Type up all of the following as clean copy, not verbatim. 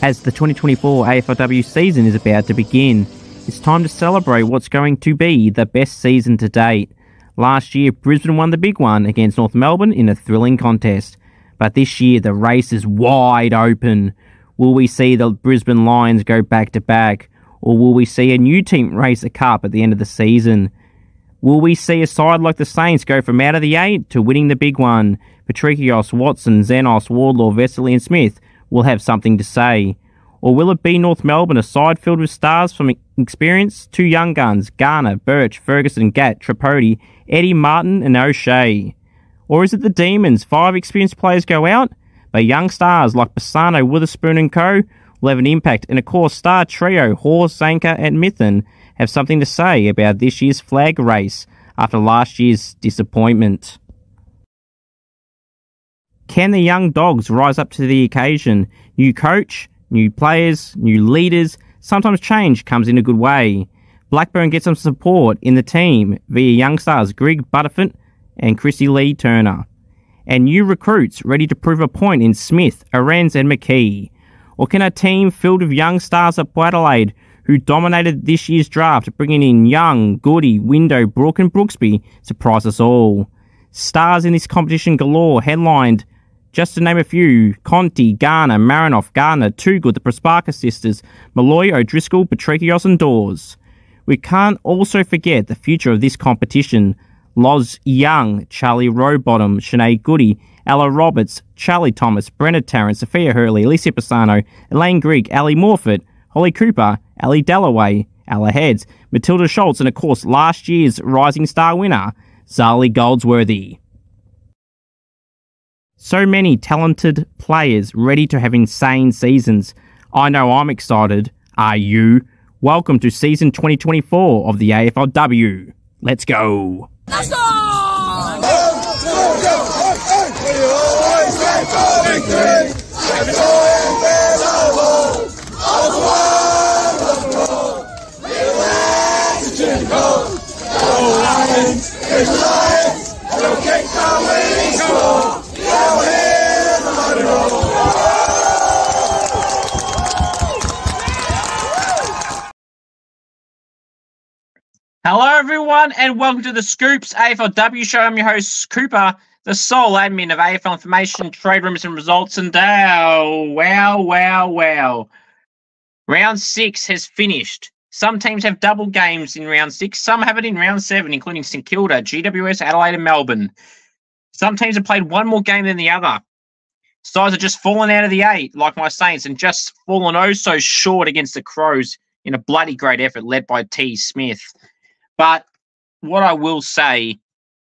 as the 2024 AFLW season is about to begin. It's time to celebrate what's going to be the best season to date. Last year, Brisbane won the big one against North Melbourne in a thrilling contest. But this year, the race is wide open. Will we see the Brisbane Lions go back-to-back? Or will we see a new team race a cup at the end of the season? Will we see a side like the Saints go from out of the 8 to winning the big one? Patrikios, Watson, Xenos, Wardlaw, Vesely and Smith will have something to say. Or will it be North Melbourne, a side filled with stars from experience? Two young guns, Garner, Birch, Ferguson, Gatt, Tripodi, Eddie, Martin and O'Shea. Or is it the Demons? 5 experienced players go out, but young stars like Bassano, Witherspoon and co will have an impact. And of course, star trio Horse, Zanker and Mithen have something to say about this year's flag race after last year's disappointment. Can the young dogs rise up to the occasion? New coach, new players, new leaders. Sometimes change comes in a good way. Blackburn gets some support in the team via young stars Greg Butterfint and Chrissy Lee Turner. And new recruits ready to prove a point in Smith, Arends and McKee. Or can a team filled with young stars at Port Adelaide who dominated this year's draft, bringing in Young, Goody, Window, Brooke and Brooksby, surprise us all? Stars in this competition galore, headlined, just to name a few, Conti, Garner, Marinoff, Gardner, Toogood, the Prosparka sisters, Malloy, O'Driscoll, Patrikios and Dawes. We can't also forget the future of this competition. Loz Young, Charlie Rowbottom, Sinead Goody, Ella Roberts, Charlie Thomas, Brenna Tarrant, Sophia Hurley, Alicia Pisano, Elaine Grigg, Ali Morford, Holly Cooper, Ali Dalloway, Ella Heads, Matilda Schultz, and of course last year's Rising Star winner, Zarlie Goldsworthy. So many talented players ready to have insane seasons. I know I'm excited. Are you? Welcome to season 2024 of the AFLW. Let's go! Let's go! We always stand for victory. Let it go and bear the wall. All the world of the road. We'll act to the goal. Go Lions, here's the Lions. We'll kick the winning score. Go here, the mighty roll. Hello everyone and welcome to the Scoops AFLW show. I'm your host Cooper, the sole admin of AFL information, trade rumors and results. And wow. Round 6 has finished. Some teams have double games in round 6. Some have it in round 7, including St Kilda, GWS, Adelaide and Melbourne. Some teams have played one more game than the other. Sides have just fallen out of the 8, like my Saints, and just fallen oh so short against the Crows in a bloody great effort led by T. Smith. But what I will say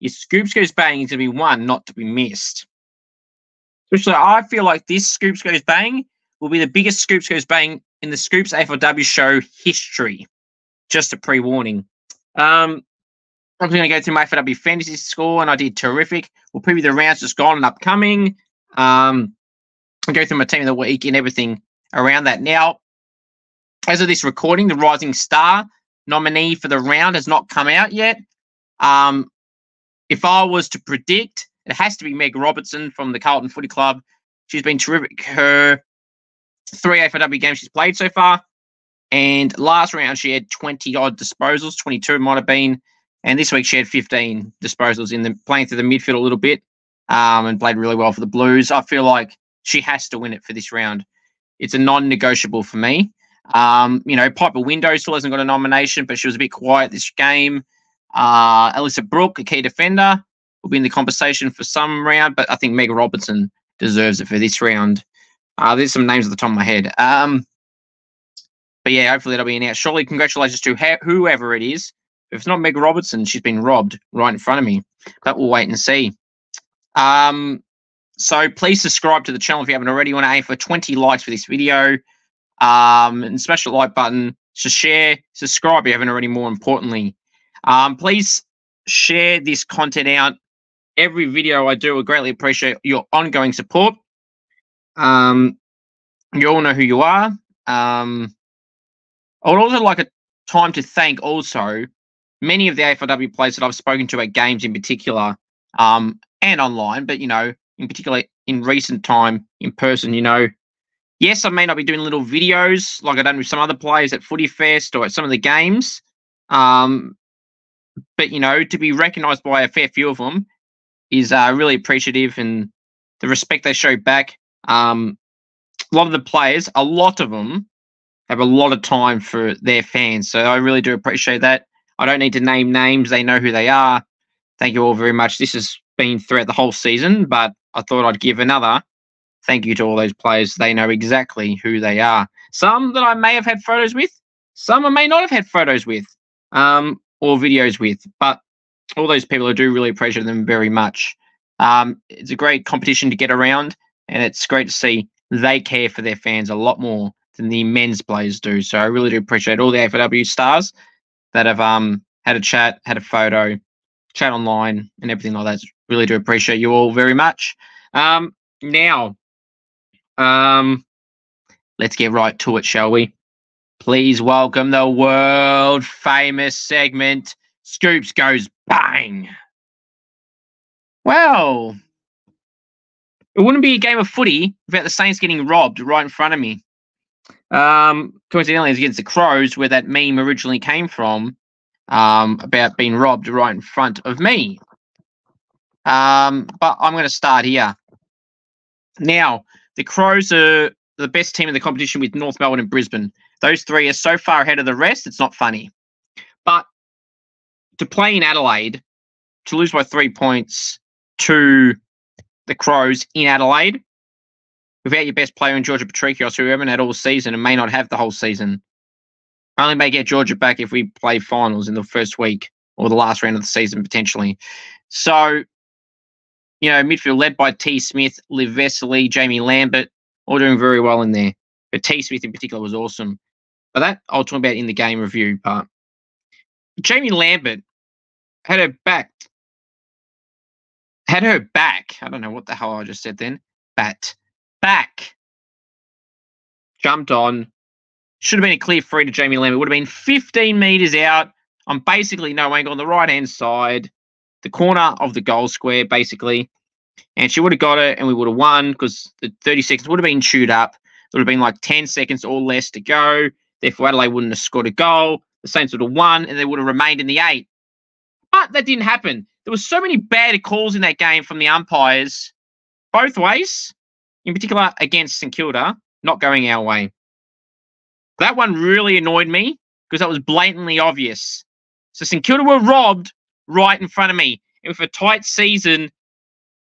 is Scoops Goes Bang is going to be one not to be missed. Especially, I feel like this Scoops Goes Bang will be the biggest Scoops Goes Bang in the Scoops AFLW show history. Just a pre-warning. I'm going to go through my AFLW Fantasy score, and I did terrific. We'll preview the rounds just gone and upcoming. I'll go through my team of the week and everything around that. Now, as of this recording, the Rising Star nominee for the round has not come out yet. If I was to predict, it has to be Meg Robertson from the Carlton Footy Club. She's been terrific. Her 3 AFLW games she's played so far. And last round she had 20-odd disposals, 22 it might have been. And this week she had 15 disposals in the playing through the midfield a little bit and played really well for the Blues. I feel like she has to win it for this round. It's a non-negotiable for me. Piper Window still hasn't got a nomination, but she was a bit quiet this game. Alyssa Brooke, a key defender, will be in the conversation for some round, but I think Meg Robertson deserves it for this round. There's some names at the top of my head. But yeah, hopefully that'll be announced. Surely congratulations to whoever it is. If it's not Meg Robertson, she's been robbed right in front of me. But we'll wait and see. So please subscribe to the channel if you haven't already. I want to aim for 20 likes for this video. And smash the like button to share, subscribe if you haven't already, more importantly. Please share this content out. Every video I do, I greatly appreciate your ongoing support. You all know who you are. I would also like a time to thank also many of the AFLW players that I've spoken to at games in particular, and online, but, in particular in recent time in person, Yes, I may not be doing little videos like I've done with some other players at Footy Fest or at some of the games. But, you know, to be recognised by a fair few of them is really appreciative, and the respect they show back. A lot of the players, a lot of them, have a lot of time for their fans. So I really do appreciate that. I don't need to name names. They know who they are. Thank you all very much. This has been throughout the whole season, but I thought I'd give another thank you to all those players. They know exactly who they are. Some that I may have had photos with, some I may not have had photos with, or videos with, but all those people, I do really appreciate them very much. It's a great competition to get around, and it's great to see they care for their fans a lot more than the men's players do. So I really do appreciate all the AFLW stars that have had a chat, had a photo, chat online, and everything like that. Really do appreciate you all very much. Now, let's get right to it, shall we? Please welcome the world famous segment, Scoops Goes Bang. Well, it wouldn't be a game of footy without the Saints getting robbed right in front of me. Coincidentally, it's against the Crows, where that meme originally came from, about being robbed right in front of me. But I'm going to start here. Now, the Crows are the best team in the competition with North Melbourne and Brisbane. Those three are so far ahead of the rest, it's not funny. But to play in Adelaide, to lose by 3 points to the Crows in Adelaide, without your best player in Georgia Patrikios, who we haven't had all season and may not have the whole season, only may get Georgia back if we play finals in the first week or the last round of the season, potentially. So, you know, midfield led by T. Smith, Liv Vesely, Jaimee Lambert, all doing very well in there. But T. Smith in particular was awesome. But that I'll talk about in the game review part. Jaimee Lambert had her back. I don't know what the hell I just said then. Back. Jumped on. Should have been a clear free to Jaimee Lambert. Would have been 15 metres out. I'm basically no angle on the right-hand side. The corner of the goal square, basically. And she would have got it, and we would have won, because the 30 seconds would have been chewed up. There would have been like 10 seconds or less to go. Therefore, Adelaide wouldn't have scored a goal. The Saints would have won, and they would have remained in the 8. But that didn't happen. There were so many bad calls in that game from the umpires, both ways, in particular against St Kilda, not going our way. That one really annoyed me, because that was blatantly obvious. So St Kilda were robbed right in front of me. And with a tight season,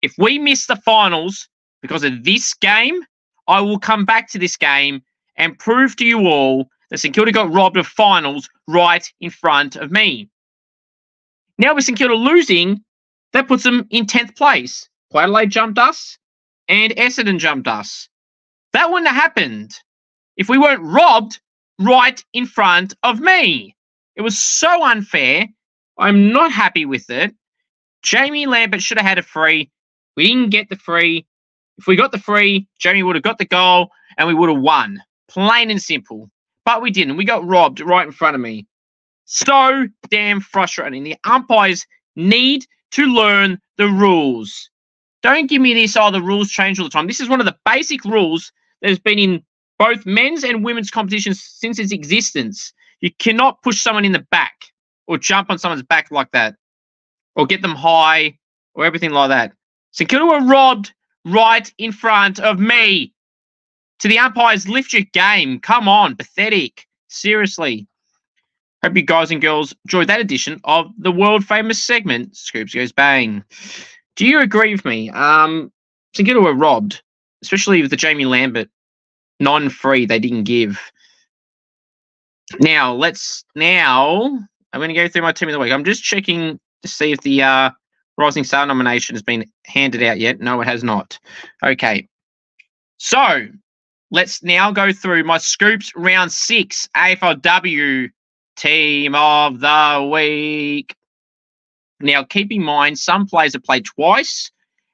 if we miss the finals because of this game, I will come back to this game and prove to you all that St Kilda got robbed of finals right in front of me. Now with St Kilda losing, that puts them in 10th place. Port Adelaide jumped us and Essendon jumped us. That wouldn't have happened if we weren't robbed right in front of me. It was so unfair. I'm not happy with it. Jaimee Lambert should have had a free. We didn't get the free. If we got the free, Jaimee would have got the goal and we would have won. Plain and simple. But we didn't. We got robbed right in front of me. So damn frustrating. The umpires need to learn the rules. Don't give me this, the rules change all the time. This is one of the basic rules that has been in both men's and women's competitions since its existence. You cannot push someone in the back or jump on someone's back like that or get them high or everything like that. St Kilda were robbed right in front of me. To the umpires, lift your game. Come on, pathetic. Seriously. Hope you guys and girls enjoyed that edition of the world famous segment, Scoops Goes Bang. Do you agree with me? St Kilda were robbed, especially with the Jaimee Lambert non-free they didn't give. Now, I'm going to go through my team of the week. I'm just checking to see if the Rising Star nomination has been handed out yet. No, it has not. Okay. So, let's now go through my Scoops Round 6 AFLW Team of the Week. Now, keep in mind, some players have played twice.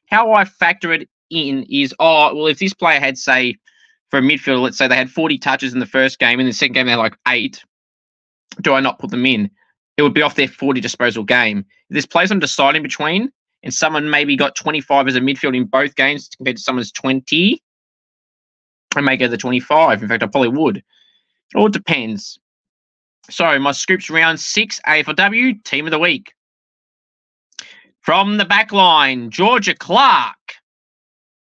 How I factor it in is, if this player had, say, for a midfielder, let's say they had 40 touches in the first game, in the second game they had like 8, do I not put them in? It would be off their 40 disposal game. If there's players I'm deciding between, and someone maybe got 25 as a midfield in both games compared to someone's 20, I may go the 25. In fact, I probably would. It all depends. So, my Scoops round 6 AFLW Team of the Week. From the back line, Georgia Clark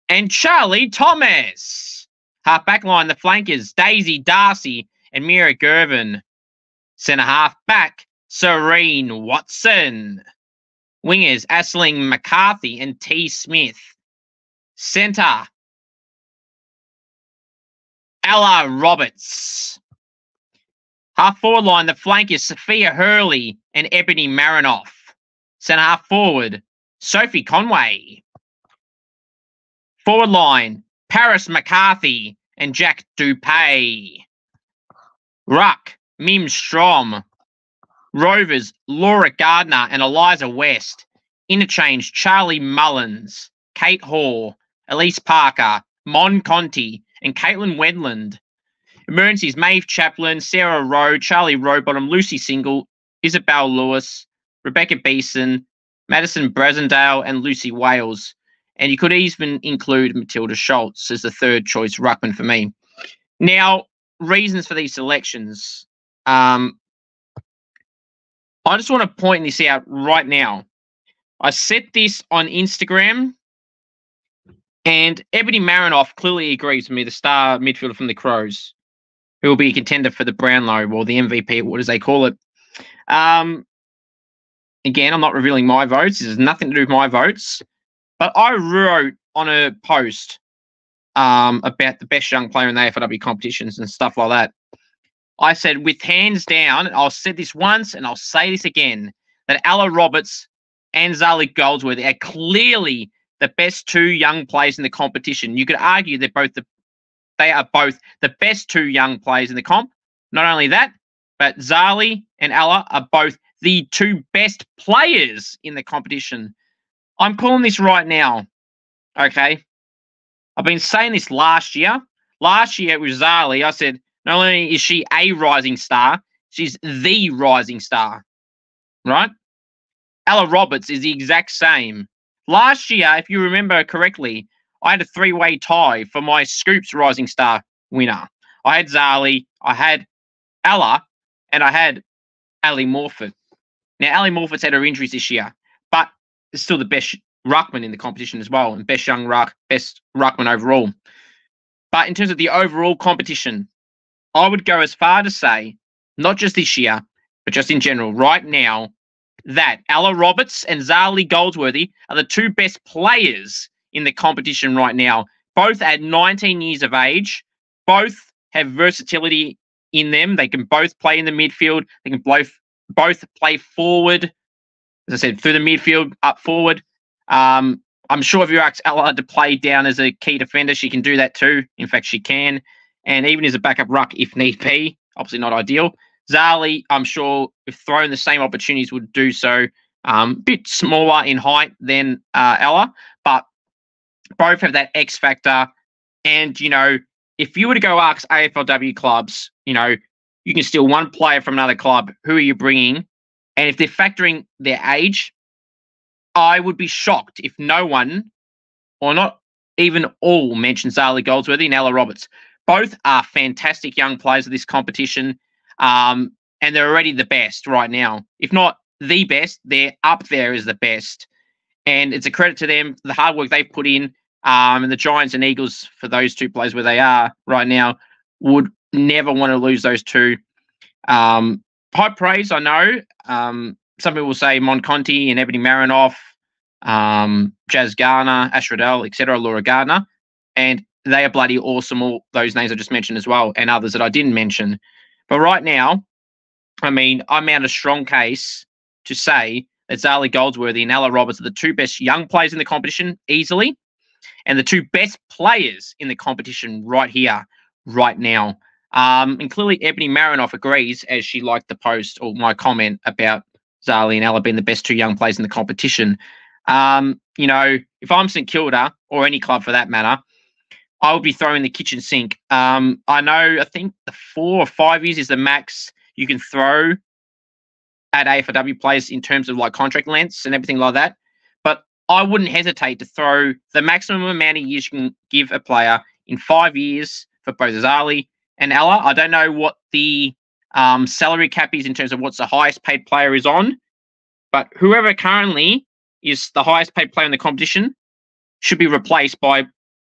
and Charlie Thomas. Half back line, the flankers, Daisy Darcy and Mira Gervin. Centre half back, Serene Watson. Wingers, Aisling McCarthy and T. Smith. Centre, Ella Roberts. Half forward line, the flankers, Sophia Hurley and Ebony Marinoff. Centre half forward, Sophie Conway. Forward line, Paris McCarthy and Jack Dupay. Ruck, Mim Strom. Rovers, Laura Gardner and Eliza West. Interchange, Charlie Mullins, Kate Hall, Elise Parker, Mon Conti and Caitlin Wedland. Emergencies, Maeve Chaplin, Sarah Rowe, Charlie Rowbottom, Lucy Single, Isabel Lewis, Rebecca Beeson, Madison Brasendale and Lucy Wales. And you could even include Matilda Schultz as the third choice ruckman for me. Now, reasons for these selections. I just want to point this out right now. I set this on Instagram, and Ebony Marinoff clearly agrees with me, the star midfielder from the Crows, who will be a contender for the Brownlow, or the MVP, what as they call it. Again, I'm not revealing my votes. This has nothing to do with my votes. But I wrote on a post about the best young player in the AFLW competitions and stuff like that. I said, with hands down, I'll say this once and I'll say this again, that Ella Roberts and Zarlie Goldsworthy are clearly the best two young players in the competition. You could argue they are both the best two young players in the comp. Not only that, but Zarlie and Ella are both the two best players in the competition. I'm calling this right now, okay? I've been saying this last year. Last year with Zarlie, I said, not only is she a rising star, she's the rising star, right? Ella Roberts is the exact same. Last year, if you remember correctly, I had a three-way tie for my Scoops Rising Star winner. I had Zarlie, I had Ella, and I had Ali Morford. Now, Ali Morford's had her injuries this year, but is still the best ruckman in the competition as well, and best young ruck, best ruckman overall. But in terms of the overall competition, I would go as far to say, not just this year, but just in general, right now, that Ella Roberts and Zarlie Goldsworthy are the two best players in the competition right now. Both at 19 years of age, both have versatility in them. They can both play in the midfield. They can both play forward, as I said, through the midfield, up forward. I'm sure if you ask Ella to play down as a key defender, she can do that too. In fact, she can. And even as a backup ruck, if need be. Obviously not ideal. Zarlie, I'm sure, if thrown the same opportunities, would do so. Bit smaller in height than Ella, but both have that X factor. And, you know, if you were to go ask AFLW clubs, you know, you can steal one player from another club. Who are you bringing? And if they're factoring their age, I would be shocked if no one, or not even all, mentions Zarlie Goldsworthy and Ella Roberts. Both are fantastic young players of this competition, and they're already the best right now. If not the best, they're up there as the best. And it's a credit to them, the hard work they've put in, and the Giants and Eagles, for those two players where they are right now, would never want to lose those two. High praise, I know. Some people will say Mon Conti and Ebony Marinoff, Jazz Garner, Ashradell, etc., Laura Gardner. And they are bloody awesome, all those names I just mentioned as well, and others that I didn't mention. But right now, I mean, I mount a strong case to say that Zarlie Goldsworthy and Ella Roberts are the two best young players in the competition, easily, and the two best players in the competition right here, right now. And clearly Ebony Marinoff agrees, as she liked the post or my comment about Zarlie and Ella being the best two young players in the competition. You know, if I'm St Kilda, or any club for that matter, I would be throwing the kitchen sink. I think the 4 or 5 years is the max you can throw at AFLW players in terms of like contract lengths and everything like that. But I wouldn't hesitate to throw the maximum amount of years you can give a player in 5 years for both Zarlie and Ella. I don't know what the salary cap is in terms of what's the highest paid player is on, but whoever currently is the highest paid player in the competition should be replaced by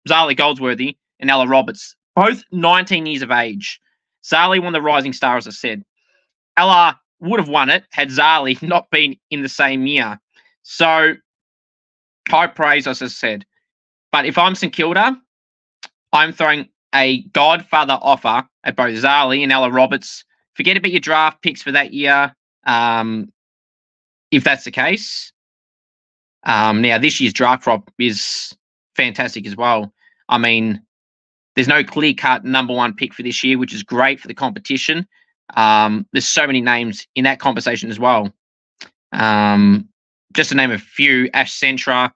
Zarlie Goldsworthy and Ella Roberts, both 19 years of age. Zarlie won the Rising Star, as I said. Ella would have won it had Zarlie not been in the same year. So, high praise, as I said. But if I'm St Kilda, I'm throwing a godfather offer at both Zarlie and Ella Roberts. Forget about your draft picks for that year, if that's the case. Now, this year's draft crop is fantastic as well. I mean, there's no clear-cut number one pick for this year, which is great for the competition. There's so many names in that conversation as well. Just to name a few, Ash Centra,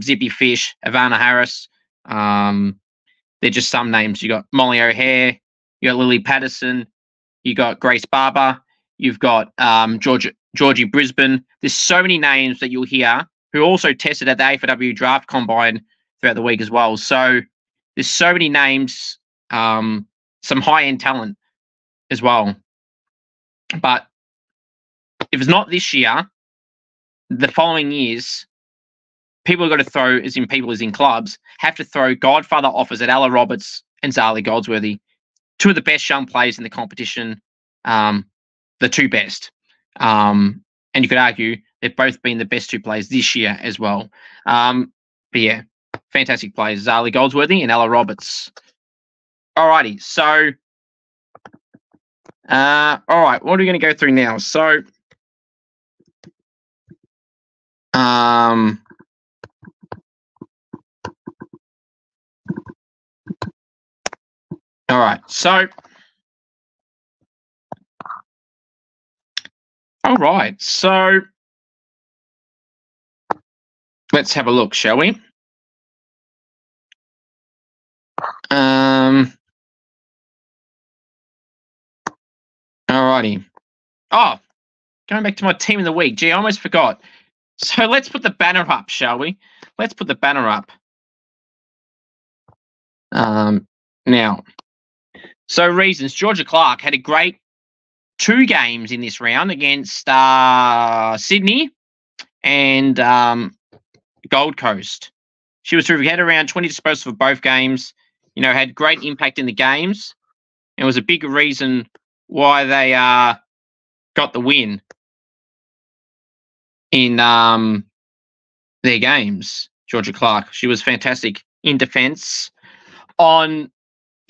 Zippy Fish, Ivana Harris. They're just some names. You got Molly O'Hare, you got Lily Patterson, you got Grace Barber, you've got Georgie Brisbane. There's so many names that you'll hear who also tested at the AFLW Draft Combine throughout the week as well. So there's so many names, some high-end talent as well. But if it's not this year, the following years, people have got to throw, as in clubs, have to throw godfather offers at Ella Roberts and Zarlie Goldsworthy, two of the best young players in the competition, the two best. And you could argue they've both been the best two players this year as well. But yeah, fantastic players, Zarlie Goldsworthy and Ella Roberts. Alrighty, so all right, what are we going to go through now? So all right, so let's have a look, shall we? Alrighty. Oh, going back to my team of the week. Gee, I almost forgot. So let's put the banner up, shall we? Let's put the banner up. Now, so reasons. Georgia Clark had a great 2 games in this round against Sydney and Gold Coast. She was terrific. Had around 20 disposals for both games. You know, had great impact in the games. It was a big reason why they got the win in their games. Georgia Clark. She was fantastic in defence on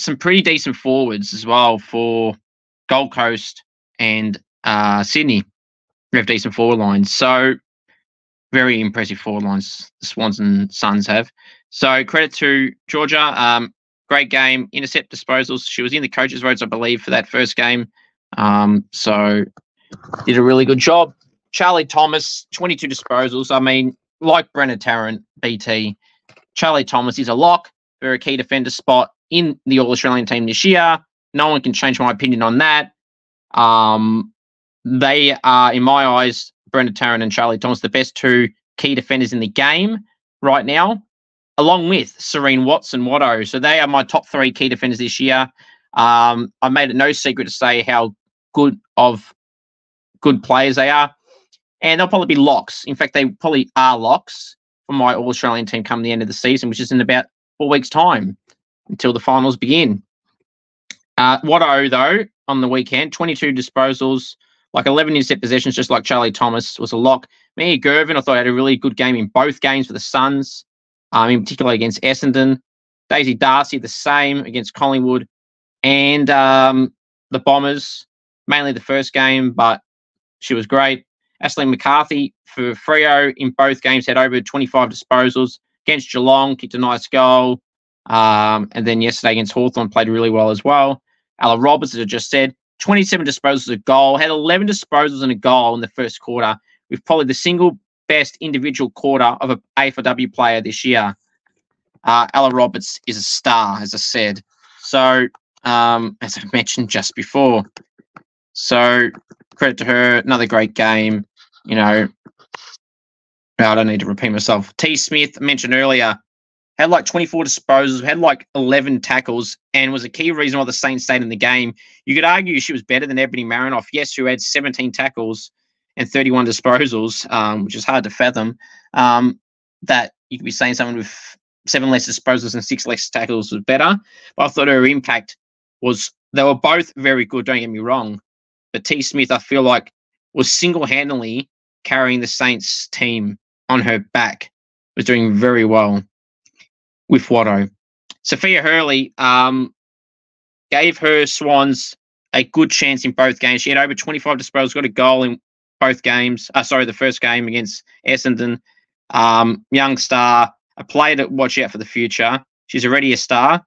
some pretty decent forwards as well for Gold Coast and Sydney. We have decent forward lines. So very impressive forward lines the Swans and Suns have. So credit to Georgia. Great game. Intercept disposals. She was in the coaches' votes, I believe, for that first game. So did a really good job. Charlie Thomas, 22 disposals. I mean, like Brenna Tarrant, BT, Charlie Thomas is a lock for a key defender spot in the All-Australian team this year. No one can change my opinion on that. They are, in my eyes, Brenna Tarrant and Charlie Thomas, the best 2 key defenders in the game right now, along with Serene Watson-Watto. So they are my top 3 key defenders this year. I made it no secret to say how good players they are. And they'll probably be locks. In fact, they probably are locks for my All-Australian team come the end of the season, which is in about 4 weeks' time until the finals begin. Watto, though, on the weekend, 22 disposals, like 11 intercept possessions, just like Charlie Thomas, was a lock. Mia Gervin, I thought, had a really good game in both games for the Suns, in particular against Essendon. Daisy Darcy, the same against Collingwood and the Bombers, mainly the first game, but she was great. Ashley McCarthy for Freo in both games had over 25 disposals. Against Geelong, kicked a nice goal. And then yesterday against Hawthorn played really well as well. Ella Roberts, as I just said, 27 disposals, a goal. Had 11 disposals and a goal in the first quarter, with probably the single best individual quarter of an AFLW player this year. Ella Roberts is a star, as I said. So, as I mentioned just before. So, credit to her. Another great game. You know, I don't need to repeat myself. T. Smith, mentioned earlier, had like 24 disposals, had like 11 tackles, and was a key reason why the Saints stayed in the game. You could argue she was better than Ebony Marinoff, yes, who had 17 tackles and 31 disposals, which is hard to fathom. That you could be saying someone with 7 less disposals and 6 less tackles was better. But I thought her impact was, they were both very good, don't get me wrong. But T. Smith, I feel like, was single-handedly carrying the Saints team on her back, was doing very well with Watto. Sophia Hurley gave her Swans a good chance in both games. She had over 25 disposals, got a goal in both games. The first game against Essendon. Young star, a player to watch out for the future. She's already a star,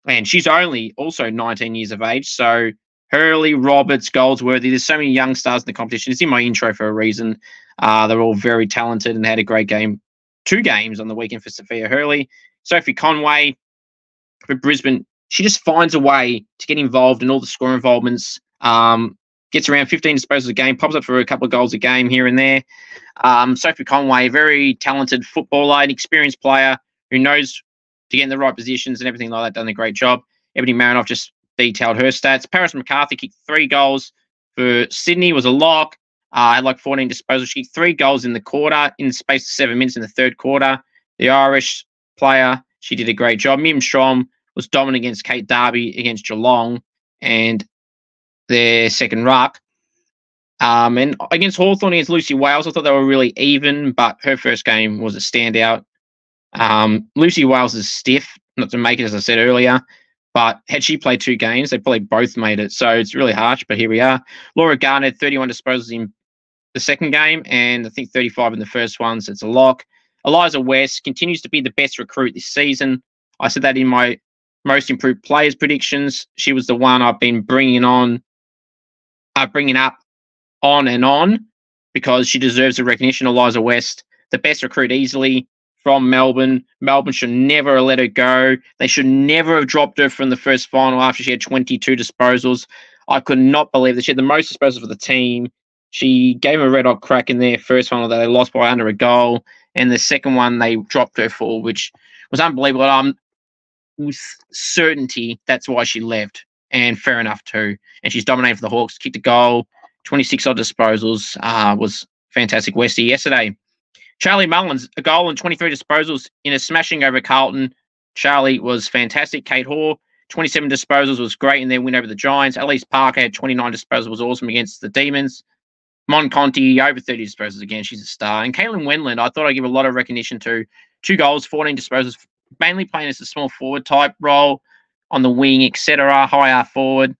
and she's only also 19 years of age. So Hurley, Roberts, Goldsworthy, there's so many young stars in the competition. It's in my intro for a reason. They're all very talented and had a great game. 2 games on the weekend for Sophia Hurley. Sophie Conway for Brisbane, she just finds a way to get involved in all the score involvements. Gets around 15 disposals a game, pops up for a couple of goals a game here and there. Sophie Conway, very talented footballer, an experienced player who knows to get in the right positions and everything like that, done a great job. Ebony Marinoff just detailed her stats. Paris McCarthy kicked 3 goals for Sydney, was a lock. Had like 14 disposals. She kicked 3 goals in the quarter, in the space of 7 minutes in the third quarter. The Irish player, she did a great job. Mim Strom was dominant against Kate Darby against Geelong and their second ruck. And against Hawthorn, against Lucy Wales, I thought they were really even, but her first game was a standout. Lucy Wales is stiff, not to make it, as I said earlier, but had she played 2 games, they probably both made it. So it's really harsh, but here we are. Laura Garner had 31 disposals in the second game, and I think 35 in the first one, so it's a lock. Eliza West continues to be the best recruit this season. I said that in my most improved players predictions. She was the one I've been bringing up on and on because she deserves the recognition. Eliza West, the best recruit easily from Melbourne. Melbourne should never have let her go. They should never have dropped her from the first final after she had 22 disposals. I could not believe that she had the most disposals for the team. She gave them a red-hot crack in their first final that they lost by under a goal, and the second one they dropped her for, which was unbelievable. With certainty, that's why she left, and fair enough too. And she's dominated for the Hawks, kicked a goal, 26 odd disposals, was fantastic Westie yesterday. Charlie Mullins, a goal and 23 disposals in a smashing over Carlton. Charlie was fantastic. Kate Hoare, 27 disposals, was great in their win over the Giants. Elise Parker had 29 disposals, was awesome against the Demons. Mon Conti, over 30 disposals again. She's a star. And Caitlin Wendland, I thought I'd give a lot of recognition to. 2 goals, 14 disposals, mainly playing as a small forward type role on the wing, etc., high R forward.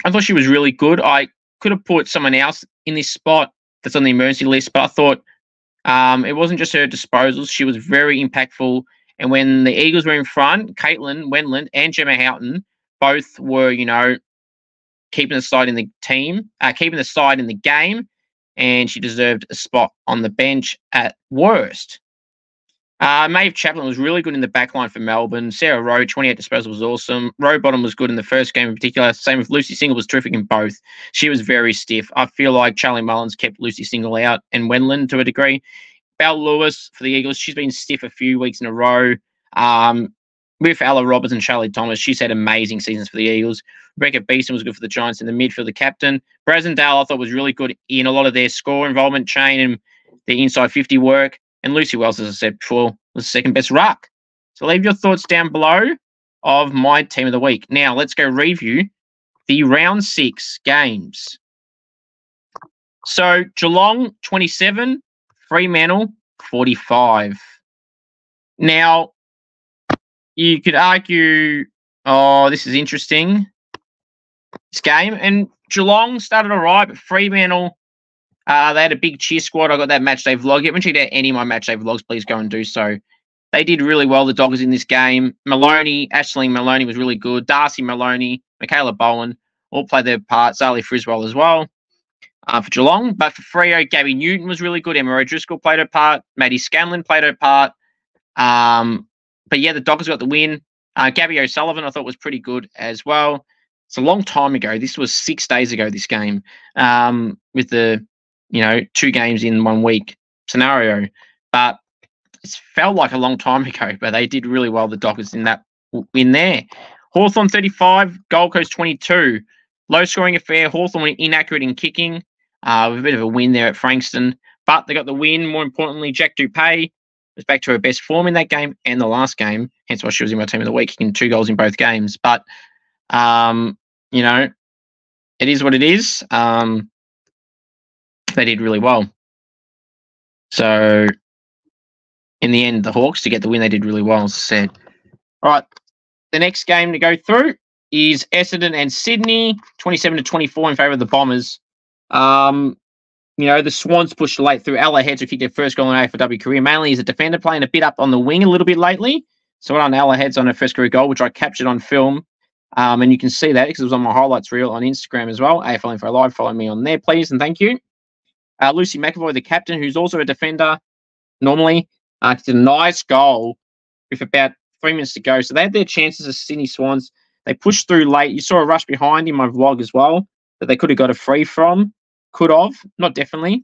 I thought she was really good. I could have put someone else in this spot that's on the emergency list, but I thought it wasn't just her disposals. She was very impactful. And when the Eagles were in front, Caitlin Wendland and Gemma Houghton both were, keeping the side in the team, keeping the side in the game, and she deserved a spot on the bench at worst. Maeve Chaplin was really good in the back line for Melbourne. Sarah Rowe, 28 disposals, was awesome. Rowbottom was good in the first game in particular. Same with Lucy Single, was terrific in both. She was very stiff. I feel like Charlie Mullins kept Lucy Single out and Wendland to a degree. Belle Lewis for the Eagles, she's been stiff a few weeks in a row. With Ella Roberts and Charlie Thomas, she's had amazing seasons for the Eagles. Rebecca Beeston was good for the Giants in the midfield, the captain. Brasendale, I thought, was really good in a lot of their score involvement chain and their inside 50 work. And Lucy Wells, as I said before, was the second best ruck. So leave your thoughts down below of my team of the week. Now, let's go review the round 6 games. So Geelong, 27, Fremantle, 45. Now, you could argue, this is interesting, this game. And Geelong started all right, but Fremantle, they had a big cheer squad. I got that matchday vlog. If you haven't checked out any of my matchday vlogs, please go and do so. They did really well, the Doggers, in this game. Maloney, Aisling Maloney was really good. Darcy Maloney, Michaela Bowen, all played their part. Zali Friswell as well for Geelong. But for Freo, Gabby Newton was really good. Emma O'Driscoll played her part. Maddie Scanlon played her part. But yeah, the Doggers got the win. Gabby O'Sullivan, I thought, was pretty good as well. It's a long time ago. This was 6 days ago, this game, with the 2 games in 1 week scenario. But It felt like a long time ago, but they did really well, the Dockers, in that win there. Hawthorn 35, Gold Coast 22. Low scoring affair. Hawthorn were inaccurate in kicking. With a bit of a win there at Frankston. But they got the win. More importantly, Jack Dupay was back to her best form in that game and the last game. Hence why she was in my team of the week, kicking 2 goals in both games. But, you know, it is what it is. They did really well. So, in the end, the Hawks, to get the win, they did really well, as I said. All right, the next game to go through is Essendon and Sydney, 27-24 in favour of the Bombers. You know, the Swans pushed late through. Ella Heads, who kicked their first goal in her AFLW career, mainly as a defender, playing a bit up on the wing a little bit lately. So well on Ella Heads on her first career goal, which I captured on film. And you can see that because it was on my highlights reel on Instagram as well. AFL Info Live, follow me on there, please, and thank you. Lucy McAvoy, the captain, who's also a defender normally, did a nice goal with about 3 minutes to go. So they had their chances as Sydney Swans. They pushed through late. You saw a rush behind in my vlog as well that they could have got a free from. Could have, not definitely.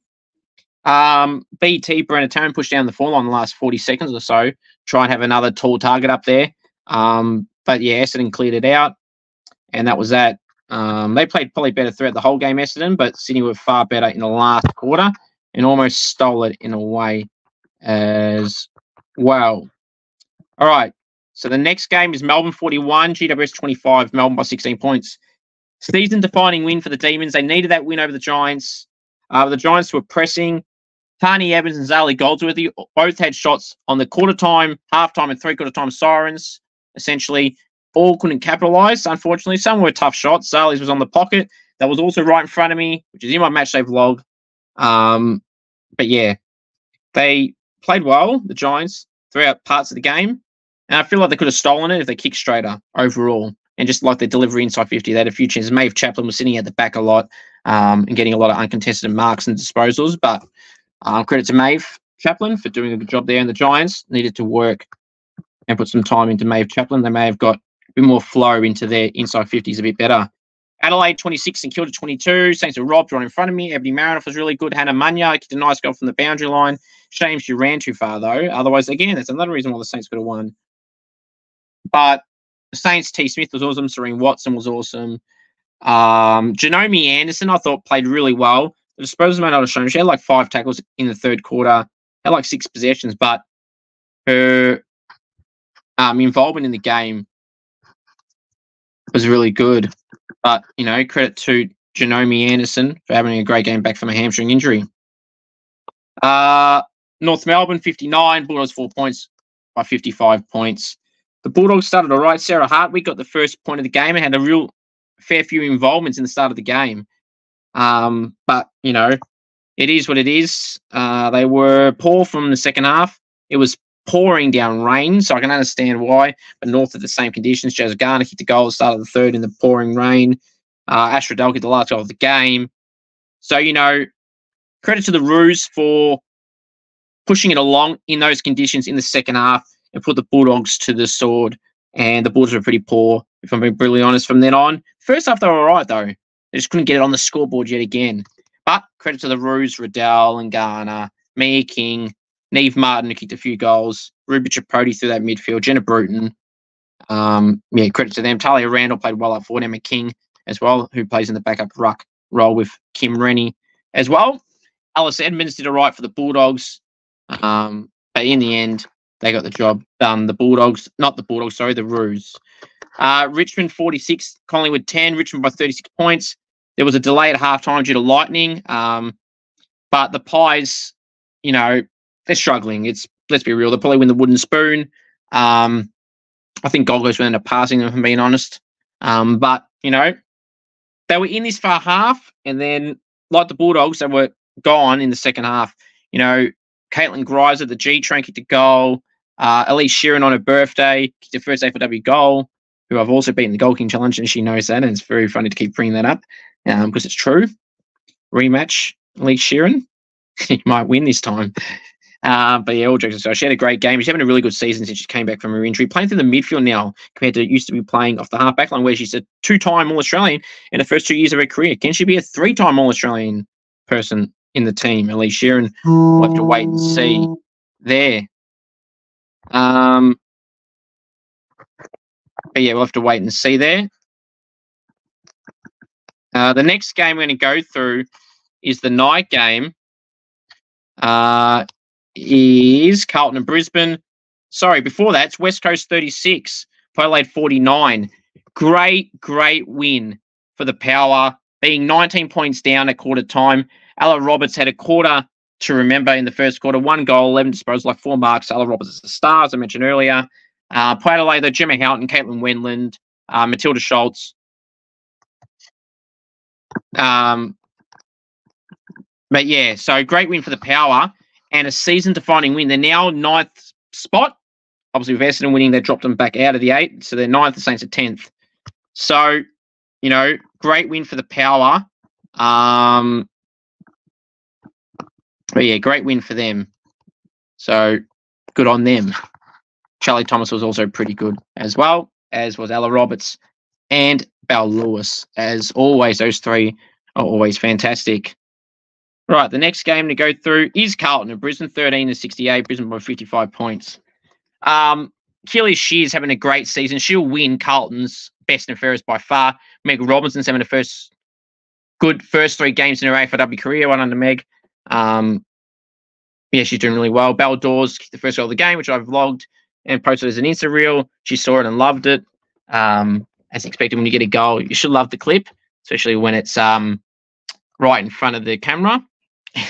BT, Brenna Tarrant pushed down the form line the last 40 seconds or so, try and have another tall target up there. But yeah, Essendon cleared it out, and that was that. They played probably better throughout the whole game, Essendon, but Sydney were far better in the last quarter and almost stole it in a way as well. All right, so the next game is Melbourne 41, GWS 25, Melbourne by 16 points. Season-defining win for the Demons. They needed that win over the Giants. The Giants were pressing. Tani Evans and Zarlie Goldsworthy both had shots on the quarter-time, half-time, and three-quarter-time sirens. Essentially, all couldn't capitalise, unfortunately. Some were tough shots. Zarlie's was on the pocket. That was also right in front of me, which is in my matchday vlog. But yeah, they played well, the Giants, throughout parts of the game. And I feel like they could have stolen it if they kicked straighter overall. And just like their delivery inside 50, they had a few chances. Maeve Chaplin was sitting at the back a lot and getting a lot of uncontested marks and disposals. But credit to Maeve Chaplin for doing a good job there. And the Giants needed to work and put some time into Maeve Chaplin. They may have got a bit more flow into their inside 50s a bit better. Adelaide 26 and Kilda 22. Saints were robbed right in front of me. Ebony Marinoff was really good. Hannah Munya kicked a nice goal from the boundary line. Shame she ran too far, though. Otherwise, again, that's another reason why the Saints could have won. But the Saints, T. Smith was awesome. Serene Watson was awesome. Jaimee Anderson, I thought, played really well. The disposals may not have shown. She had like 5 tackles in the third quarter, had like 6 possessions, but her involvement in the game was really good. But, you know, credit to Jaimee Anderson for having a great game back from a hamstring injury. North Melbourne, 59. Bulldogs 4 points by 55 points. The Bulldogs started all right. Sarah Hartwig got the first point of the game and had a real fair few involvements in the start of the game. But, you know, it is what it is. They were poor from the second half. It was pouring down rain, so I can understand why. But North at the same conditions. Jazz Garner kicked the goal at the start of the third in the pouring rain. Ash Riddell kicked the last goal of the game. So, you know, credit to the Roos for pushing it along in those conditions in the second half and put the Bulldogs to the sword. And the Bulldogs were pretty poor, if I'm being brutally honest, from then on. First half, they were all right, though. They just couldn't get it on the scoreboard yet again. But credit to the Roos, Riddell and Garner, Mia King, Neve Martin, who kicked a few goals, Ruby Chipote through that midfield, Jenna Bruton. Yeah, credit to them. Talia Randall played well up forward, Emma King as well, who plays in the backup ruck role with Kim Rennie as well. Alice Edmonds did all right for the Bulldogs. But in the end, they got the job done. The Bulldogs, not the Bulldogs, sorry, the Roos. Richmond 46, Collingwood 10, Richmond by 36 points. There was a delay at halftime due to lightning. But the Pies, you know, they're struggling. Let's be real, they'll probably win the wooden spoon. I think Gold Coast will end up passing them, if I'm being honest. But, you know, they were in this far half, and then, like the Bulldogs, they were gone in the second half. You know, Caitlin Greiser, the G-Train, kicked a goal. Elise Sheeran on her birthday kicked her first AFLW goal, who I've also beaten the Goal King Challenge, and she knows that, and it's very funny to keep bringing that up because it's true. Rematch, Elise Sheeran. You might win this time. But yeah, all jokes aside, she had a great game. She's having a really good season since she came back from her injury. Playing through the midfield now compared to used to be playing off the half-back line, where she's a 2-time All-Australian in the first 2 years of her career. Can she be a 3-time All-Australian person in the team? Elise Sheeran, we'll have to wait and see there. But yeah, we'll have to wait and see there. The next game we're going to go through is the night game. Is Carlton and Brisbane. Sorry, before that, it's West Coast 36, Adelaide 49. Great win for the Power, being 19 points down at quarter time. Ella Roberts had a quarter to remember in the first quarter. 1 goal, 11 disposals, like 4 marks. Ella Roberts is a star, as I mentioned earlier. Port Adelaide, though, Gemma Houghton, Caitlin Wendland, Matilda Schultz. But yeah, so great win for the Power and a season-defining win. They're now 9th spot. Obviously, with Essendon winning, they dropped them back out of the 8. So they're 9th, the Saints are 10th. So, you know, great win for the Power. But yeah, great win for them. So good on them. Charlie Thomas was also pretty good as well, as was Ella Roberts and Belle Lewis. As always, those 3 are always fantastic. Right, the next game to go through is Carlton and Brisbane, 13-68. Brisbane by 55 points. Keely Shear's having a great season. She'll win Carlton's best and fairest by far. Meg Robinson's having the good first 3 games in her AFLW career, one under Meg. Yeah, she's doing really well. Belle Dawes kicked the first goal of the game, which I vlogged and posted as an Insta reel. She saw it and loved it. As expected, when you get a goal, you should love the clip, especially when it's right in front of the camera.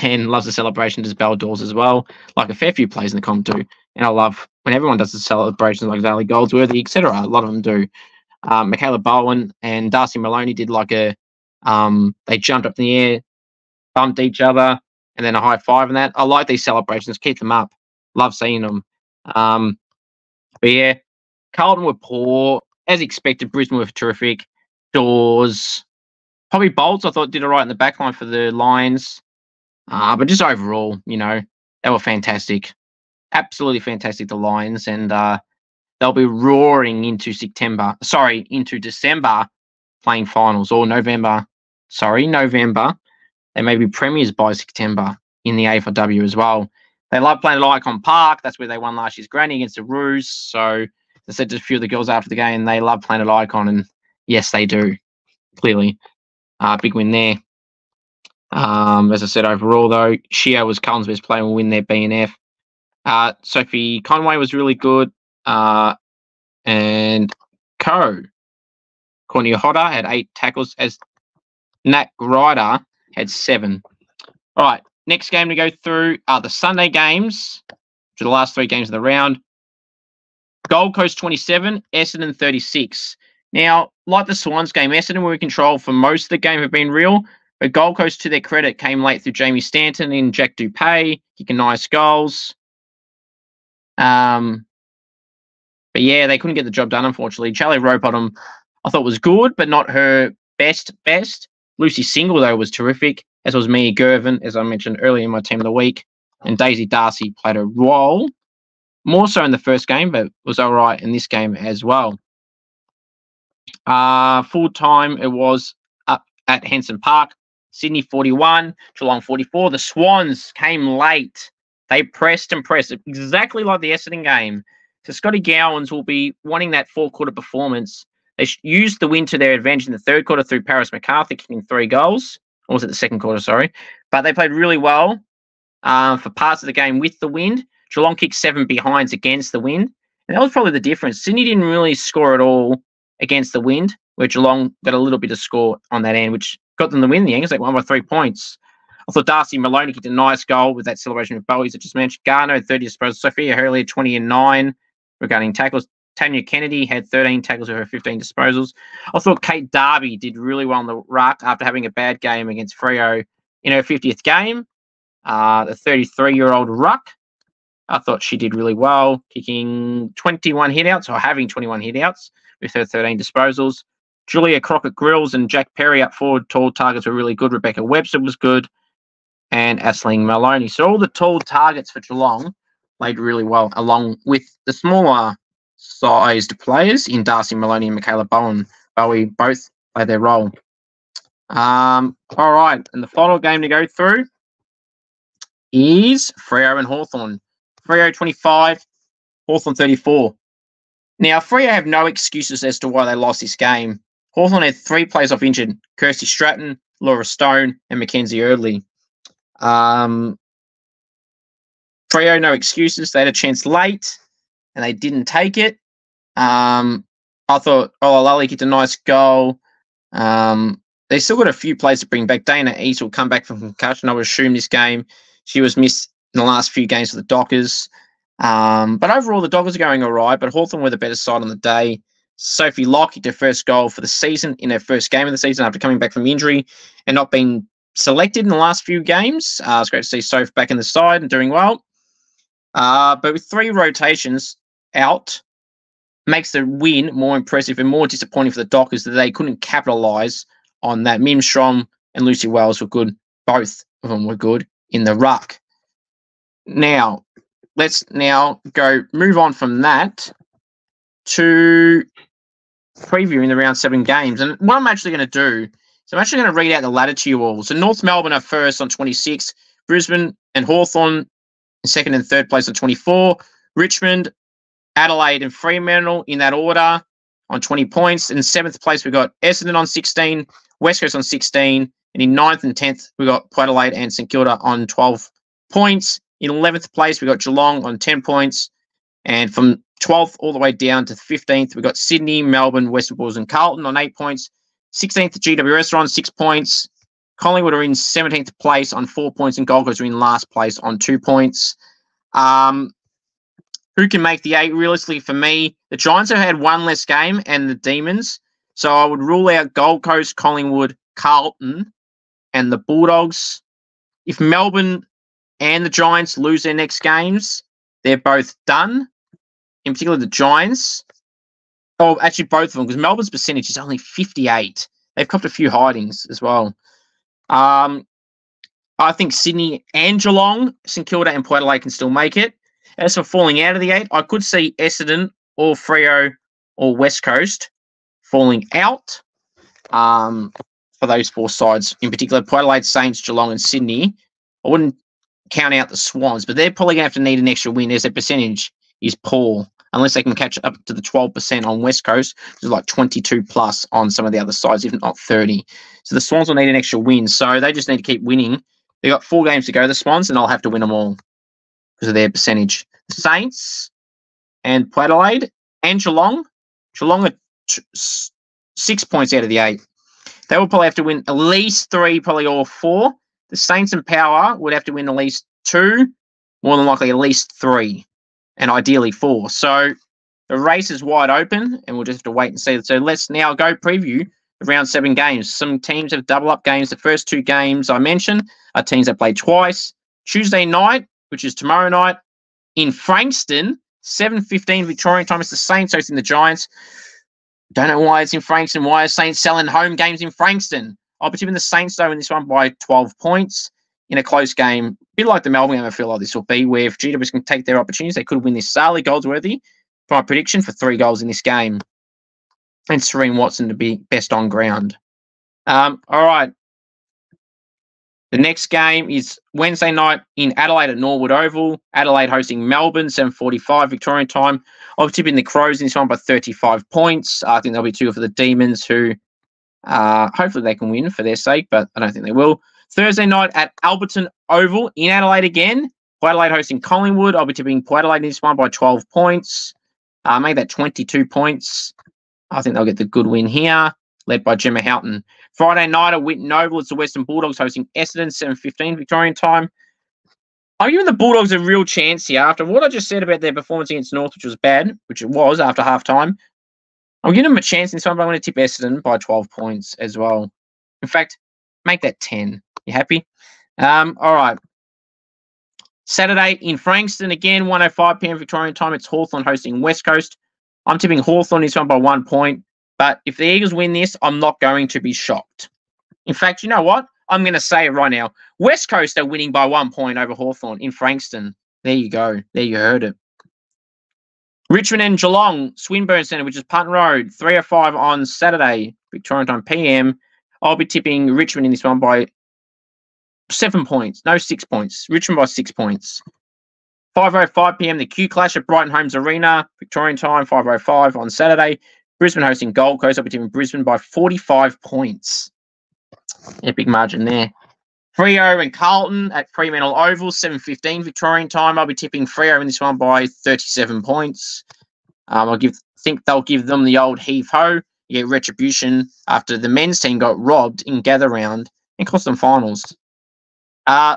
And loves the celebration, does Belle Dawes as well, like a fair few players in the comp do. And I love when everyone does the celebrations, like Zarlie Goldsworthy, etc. A lot of them do. Michaela Bowen and Darcy Maloney did like a they jumped up in the air, bumped each other, and then a high five and that. I like these celebrations. Keep them up. Love seeing them. But yeah, Carlton were poor. As expected, Brisbane were terrific. Dawes, probably Bolts, I thought, did all right in the back line for the Lions. But just overall, you know, they were fantastic. Absolutely fantastic, the Lions. And they'll be roaring into December playing finals, or November. They may be premiers by September in the AFLW as well. They love playing at Icon Park. That's where they won last year's granny against the Roos. So I said to a few of the girls after the game, they love playing at Icon. And yes, they do, clearly. Big win there. As I said, overall, though, Shio was Carlton's best player and will win their BNF. Sophie Conway was really good. And Cornelia Hodder had 8 tackles, as Nat Ryder had 7. All right, next game to go through are the Sunday games, which are the last 3 games of the round. Gold Coast 27, Essendon 36. Now, like the Swans game, Essendon were in control for most of the game, have been real. But Gold Coast, to their credit, came late through Jamie Stanton and Jack Dupay, kicking nice goals. But yeah, they couldn't get the job done, unfortunately. Charlie Rowbottom, I thought, was good, but not her best. Lucy Single, though, was terrific, as was Mia Gervin, as I mentioned earlier in my team of the week. And Daisy Darcy played a role, more so in the first game, but was all right in this game as well. Full time, it was up at Henson Park. Sydney 41, Geelong 44. The Swans came late. They pressed and pressed, exactly like the Essendon game. So Scotty Gowans will be wanting that 4-quarter performance. They used the win to their advantage in the 3rd quarter through Paris McCarthy kicking 3 goals. Or was it the 2nd quarter, sorry. But they played really well for parts of the game with the wind. Geelong kicked 7 behinds against the wind. And that was probably the difference. Sydney didn't really score at all against the wind, where Geelong got a little bit of score on that end, which got them the win in the end because they won by 3 points. I thought Darcy Maloney kicked a nice goal with that celebration with Bowies I just mentioned. Garner had 30 disposals. Sophia Hurley had 20 and 9 regarding tackles. Tanya Kennedy had 13 tackles with her 15 disposals. I thought Kate Darby did really well in the ruck after having a bad game against Freo in her 50th game. The 33-year-old ruck, I thought she did really well, kicking 21 hitouts, or having 21 hitouts with her 13 disposals. Julia Crockett-Grills and Jack Perry up forward, tall targets were really good. Rebecca Webster was good. And Aisling Maloney. So all the tall targets for Geelong played really well, along with the smaller sized players in Darcy Maloney and Michaela Bowie both played their role. All right, and the final game to go through is Freo and Hawthorn. Freo 25, Hawthorn 34. Now, Freo have no excuses as to why they lost this game. Hawthorn had 3 players off injured: Kirsty Stratton, Laura Stone, and Mackenzie Eardley. Freo, no excuses. They had a chance late, and they didn't take it. I thought Olalali kicked a nice goal. They still got a few players to bring back. Dana East will come back from concussion, I would assume, this game. She was missed in the last few games for the Dockers. But overall, the Dockers are going all right, but Hawthorn were the better side on the day. Sophie Locke kicked her first goal for the season in her first game of the season after coming back from injury and not being selected in the last few games. It's great to see Soph back in the side and doing well. But with 3 rotations out, makes the win more impressive and more disappointing for the Dockers that they couldn't capitalise on that. Mim Strom and Lucy Wells were good. Both of them were good in the ruck. Now, let's move on from that to previewing the round 7 games. And what I'm actually going to do is I'm actually going to read out the ladder to you all. So North Melbourne are first on 26, Brisbane and Hawthorn in second and third place on 24, Richmond, Adelaide and Fremantle in that order on 20 points. In 7th place, we've got Essendon on 16, West Coast on 16, and in 9th and 10th, we've got Port Adelaide and St Kilda on 12 points. In 11th place, we've got Geelong on 10 points. And from 12th all the way down to 15th, we've got Sydney, Melbourne, Western Bulldogs and Carlton on 8 points. 16th, GWS are on 6 points. Collingwood are in 17th place on 4 points, and Gold Coast are in last place on 2 points. Who can make the 8? Realistically, for me, the Giants have had 1 less game and the Demons. So I would rule out Gold Coast, Collingwood, Carlton, and the Bulldogs. If Melbourne and the Giants lose their next games, they're both done. In particular, the Giants. Oh, actually, both of them, because Melbourne's percentage is only 58. They've copped a few hidings as well. I think Sydney and Geelong, St Kilda and Port Adelaide can still make it. As for falling out of the 8, I could see Essendon or Freo or West Coast falling out for those 4 sides. In particular, Port Adelaide, Saints, Geelong and Sydney. I wouldn't count out the Swans, but they're probably going to have to need an extra win as their percentage is poor, unless they can catch up to the 12% on West Coast, which is like 22 plus on some of the other sides, if not 30. So the Swans will need an extra win. So they just need to keep winning. They've got 4 games to go, the Swans, and they'll have to win them all because of their percentage. The Saints and Port Adelaide and Geelong are 6 points out of the 8. They will probably have to win at least 3, probably all 4. The Saints and Power would have to win at least 2, more than likely at least 3, and ideally 4. So the race is wide open, and we'll just have to wait and see. So let's now go preview the round 7 games. Some teams have double-up games. The first 2 games I mentioned are teams that played twice. Tuesday night, which is tomorrow night, in Frankston, 7:15 Victorian time. It's the Saints hosting the Giants. Don't know why it's in Frankston. Why are Saints selling home games in Frankston? I'll be tipping the Saints, though, in this one by 12 points in a close game. A bit like the Melbourne game, I feel like this will be, where if GWS can take their opportunities, they could win this. Zarlie Goldsworthy, for my prediction, for 3 goals in this game. And Serene Watson to be best on ground. All right. The next game is Wednesday night in Adelaide at Norwood Oval. Adelaide hosting Melbourne, 7:45 Victorian time. I'll be tipping the Crows in this one by 35 points. I think there'll be 2 for the Demons, who hopefully they can win for their sake, but I don't think they will. Thursday night at Alberton Oval in Adelaide again. Port Adelaide hosting Collingwood. I'll be tipping Port Adelaide in this one by 12 points. Make that 22 points. I think they'll get the good win here, led by Gemma Houghton. Friday night at Whitten Oval, it's the Western Bulldogs hosting Essendon, 7:15 Victorian time. I'm giving the Bulldogs a real chance here. After what I just said about their performance against North, which was bad, which it was after halftime, I'm giving them a chance in this one, but I'm going to tip Essendon by 12 points as well. In fact, make that 10. You happy? All right. Saturday in Frankston, again, 1:05 p.m. Victorian time. It's Hawthorn hosting West Coast. I'm tipping Hawthorn in this one by 1 point. But if the Eagles win this, I'm not going to be shocked. In fact, you know what? I'm going to say it right now. West Coast are winning by 1 point over Hawthorn in Frankston. There you go. There you heard it. Richmond and Geelong, Swinburne Centre, which is Punt Road, 3:05 on Saturday, Victorian time PM. I'll be tipping Richmond in this one by 7 points. No, 6 points. Richmond by 6 points. 5:05 p.m. the Q Clash at Brighton Homes Arena, Victorian time, 5:05 on Saturday. Brisbane hosting Gold Coast. I'll be tipping Brisbane by 45 points. Yeah, big margin there. Freo and Carlton at Fremantle Oval, 7:15 Victorian time. I'll be tipping Freo in this one by 37 points. Think they'll give them the old heave-ho. You get retribution after the men's team got robbed in gather round and cost them finals.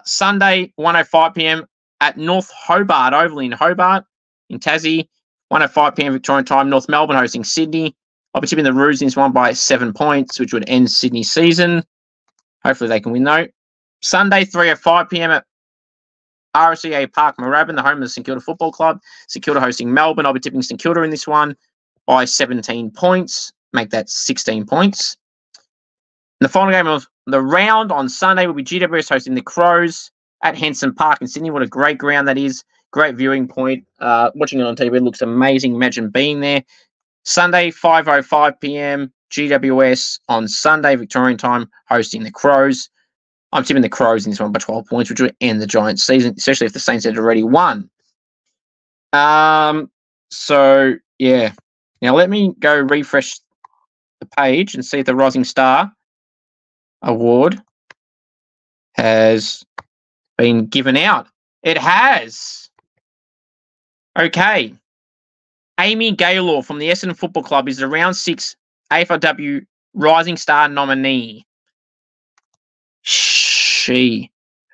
Sunday, 1:05 p.m. at North Hobart Oval in Hobart, in Tassie. 1:05 p.m. Victorian time, North Melbourne hosting Sydney. I'll be tipping the Roos in this one by 7 points, which would end Sydney's season. Hopefully they can win, though. Sunday, 3:05 p.m. at RSEA Park Moorabbin, the home of the St Kilda Football Club. St Kilda hosting Melbourne. I'll be tipping St Kilda in this one by 17 points. Make that 16 points. The final game of the round on Sunday will be GWS hosting the Crows at Henson Park in Sydney. What a great ground that is. Great viewing point. Watching it on TV, it looks amazing. Imagine being there. Sunday, 5:05 p.m. GWS on Sunday, Victorian time, hosting the Crows. I'm tipping the Crows in this one by 12 points, which would end the Giants' season, especially if the Saints had already won. So, yeah. Now, let me go refresh the page and see if the Rising Star Award has been given out. It has. Okay. Amy Gaylor from the Essendon Football Club is the round 6 AFLW Rising Star nominee.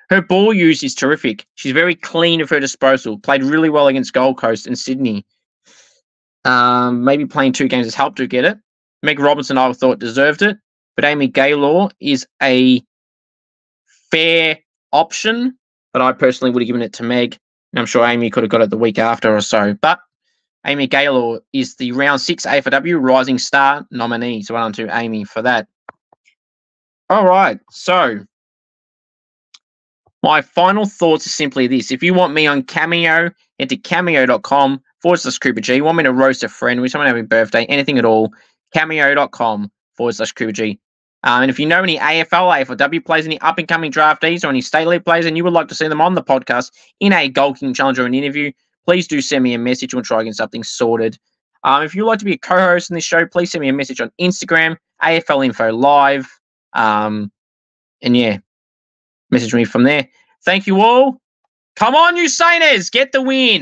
Her ball use is terrific. She's very clean of her disposal. Played really well against Gold Coast and Sydney. Maybe playing 2 games has helped her get it. Meg Robinson, I thought, deserved it. But Amy Gaylor is a fair option. But I personally would have given it to Meg. And I'm sure Amy could have got it the week after or so. But Amy Gaylor is the round 6 AFLW Rising Star nominee. So well done to Amy for that. All right. So my final thoughts are simply this. If you want me on Cameo, head to cameo.com/CooperG. You want me to roast a friend, with someone having a birthday, anything at all, cameo.com/CooperG. And if you know any AFLW players, any up-and-coming draftees or any state league players, and you would like to see them on the podcast in a Goal King Challenge or an interview, please do send me a message. We'll try and get something sorted. If you'd like to be a co-host in this show, please send me a message on Instagram, AFL Info Live. And yeah, message me from there. Thank you all. Come on, you Sainers, get the win.